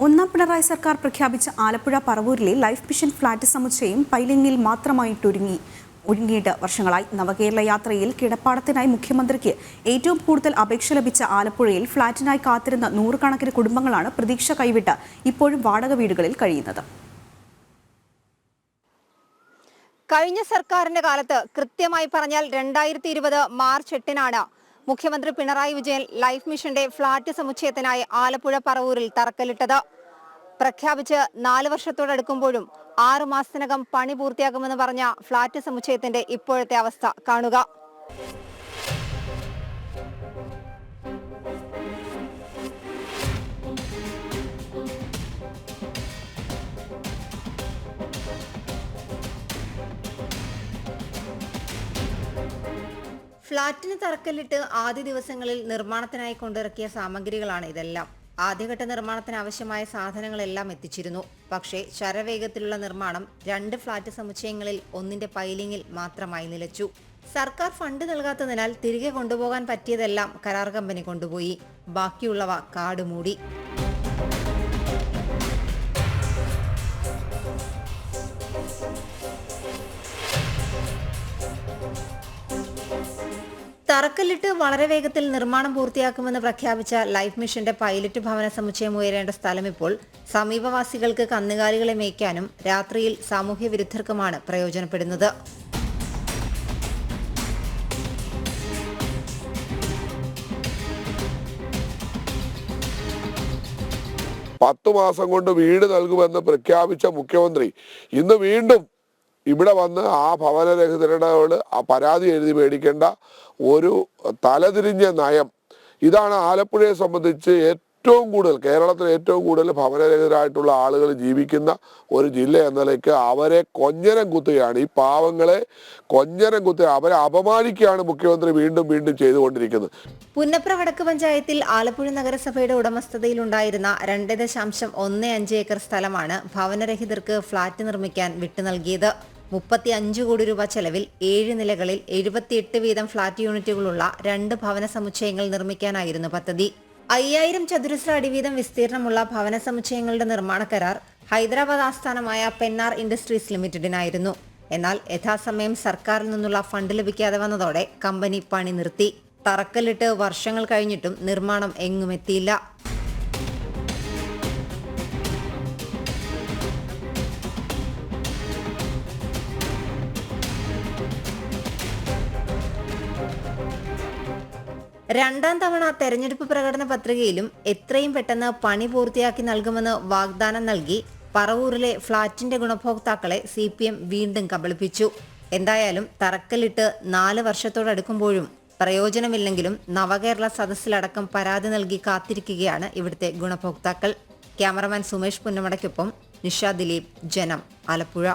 ഒന്നാം പിണറായി സർക്കാർ പ്രഖ്യാപിച്ച ആലപ്പുഴ പറവൂരിലെ ലൈഫ് മിഷൻ ഫ്ളാറ്റ് സമുച്ചയം പൈലിംഗിൽ ഒഴുങ്ങിയിട്ട് വർഷങ്ങളായി. നവകേരള യാത്രയിൽ കിടപ്പാടത്തിനായി മുഖ്യമന്ത്രിക്ക് ഏറ്റവും കൂടുതൽ അപേക്ഷ ലഭിച്ച ആലപ്പുഴയിൽ ഫ്ളാറ്റിനായി കാത്തിരുന്ന നൂറുകണക്കിന് കുടുംബങ്ങളാണ് പ്രതീക്ഷ കൈവിട്ട് ഇപ്പോഴും വാടക വീടുകളിൽ കഴിയുന്നത്. കഴിഞ്ഞ സർക്കാരിന്റെ കാലത്ത് കൃത്യമായി പറഞ്ഞാൽ 2020 മാർച്ച് 8-നാണ് മുഖ്യമന്ത്രി പിണറായി വിജയൻ ലൈഫ് മിഷന്റെ ഫ്ളാറ്റ് സമുച്ചയത്തിനായി ആലപ്പുഴ പറവൂരിൽ തറക്കല്ലിട്ടത്. പ്രഖ്യാപിച്ച് 4 വർഷത്തോടടുക്കുമ്പോഴും 6 മാസത്തിനകം പണി പൂർത്തിയാക്കുമെന്ന് പറഞ്ഞ ഫ്ളാറ്റ് സമുച്ചയത്തിന്റെ ഇപ്പോഴത്തെ അവസ്ഥ കാണുക. ഫ്ളാറ്റിന് തറക്കല്ലിട്ട് ആദ്യ ദിവസങ്ങളിൽ നിർമ്മാണത്തിനായി കൊണ്ടിറക്കിയ സാമഗ്രികളാണ് ഇതെല്ലാം. ആദ്യഘട്ട നിർമ്മാണത്തിന് ആവശ്യമായ സാധനങ്ങളെല്ലാം എത്തിച്ചിരുന്നു. പക്ഷേ ശരവേഗത്തിലുള്ള നിർമ്മാണം 2 ഫ്ളാറ്റ് സമുച്ചയങ്ങളിൽ ഒന്നിന്റെ പൈലിംഗിൽ മാത്രമായി നിലച്ചു. സർക്കാർ ഫണ്ട് നൽകാത്തതിനാൽ തിരികെ കൊണ്ടുപോകാൻ പറ്റിയതെല്ലാം കരാർ കമ്പനി കൊണ്ടുപോയി. ബാക്കിയുള്ളവ കാടുമൂടി. തറക്കല്ലിട്ട് വളരെ വേഗത്തിൽ നിർമ്മാണം പൂർത്തിയാക്കുമെന്ന് പ്രഖ്യാപിച്ച ലൈഫ് മിഷന്റെ പൈലറ്റ് ഭവന സമുച്ചയം ഉയരേണ്ട സ്ഥലം ഇപ്പോൾ സമീപവാസികൾക്ക് കന്നുകാലികളെ മേയ്ക്കാനും രാത്രിയിൽ സാമൂഹ്യ വിരുദ്ധർക്കുമാണ് പ്രയോജനപ്പെടുന്നത്. പത്ത് മാസം കൊണ്ട് വീട് നൽകുമെന്ന് പ്രഖ്യാപിച്ച മുഖ്യമന്ത്രി ഇന്ന് വീണ്ടും ഇവിടെ വന്ന് ആ ഭവനരഹിതരോട് ആ പരാതി എഴുതി മേടിക്കേണ്ട ഒരു തലതിരിഞ്ഞ നയം. ഇതാണ് ആലപ്പുഴയെ സംബന്ധിച്ച് ഏറ്റവും കൂടുതൽ, കേരളത്തിൽ ഏറ്റവും കൂടുതൽ ഭവനരഹിതരായിട്ടുള്ള ആളുകൾ ജീവിക്കുന്ന ഒരു ജില്ല എന്ന നിലയ്ക്ക് അവരെ കൊഞ്ഞനം കുത്തുകയാണ്. ഈ പാവങ്ങളെ കൊഞ്ഞനം കുത്തുക, അവരെ അപമാനിക്കുകയാണ് മുഖ്യമന്ത്രി വീണ്ടും വീണ്ടും ചെയ്തുകൊണ്ടിരിക്കുന്നത്. പുന്നപ്ര വടക്ക് പഞ്ചായത്തിൽ ആലപ്പുഴ നഗരസഭയുടെ ഉടമസ്ഥതയിലുണ്ടായിരുന്ന 2.15 ഏക്കർ സ്ഥലമാണ് ഭവനരഹിതർക്ക് ഫ്ളാറ്റ് നിർമ്മിക്കാൻ വിട്ടു നൽകിയത്. 35 കോടി രൂപ ചെലവിൽ 7 നിലകളിൽ 78 വീതം ഫ്ളാറ്റ് യൂണിറ്റുകളുള്ള 2 ഭവന സമുച്ചയങ്ങൾ നിർമ്മിക്കാനായിരുന്നു പദ്ധതി. 5000 ചതുരശ്ര അടി വീതം വിസ്തീർണമുള്ള ഭവന സമുച്ചയങ്ങളുടെ നിർമ്മാണ കരാർ ഹൈദരാബാദ് ആസ്ഥാനമായ പെന്നാർ ഇൻഡസ്ട്രീസ് ലിമിറ്റഡിനായിരുന്നു. എന്നാൽ യഥാസമയം സർക്കാരിൽ നിന്നുള്ള ഫണ്ട് ലഭിക്കാതെ വന്നതോടെ കമ്പനി പണി നിർത്തി. തറക്കല്ലിട്ട് വർഷങ്ങൾ കഴിഞ്ഞിട്ടും നിർമ്മാണം എങ്ങുമെത്തിയില്ല. രണ്ടാം തവണ തെരഞ്ഞെടുപ്പ് പ്രകടന പത്രികയിലും എത്രയും പെട്ടെന്ന് പണി പൂർത്തിയാക്കി നൽകുമെന്ന് വാഗ്ദാനം നൽകി പറവൂരിലെ ഫ്ളാറ്റിന്റെ ഗുണഭോക്താക്കളെ CPM വീണ്ടും കബളിപ്പിച്ചു. എന്തായാലും തറക്കല്ലിട്ട് 4 വർഷത്തോടടുക്കുമ്പോഴും പ്രയോജനമില്ലെങ്കിലും നവകേരള സദസ്സിലടക്കം പരാതി നൽകി കാത്തിരിക്കുകയാണ് ഇവിടുത്തെ ഗുണഭോക്താക്കൾ. ക്യാമറമാൻ സുമേഷ് പുന്നമടയ്ക്കൊപ്പം നിഷ ദിലീപ്, ജനം, ആലപ്പുഴ.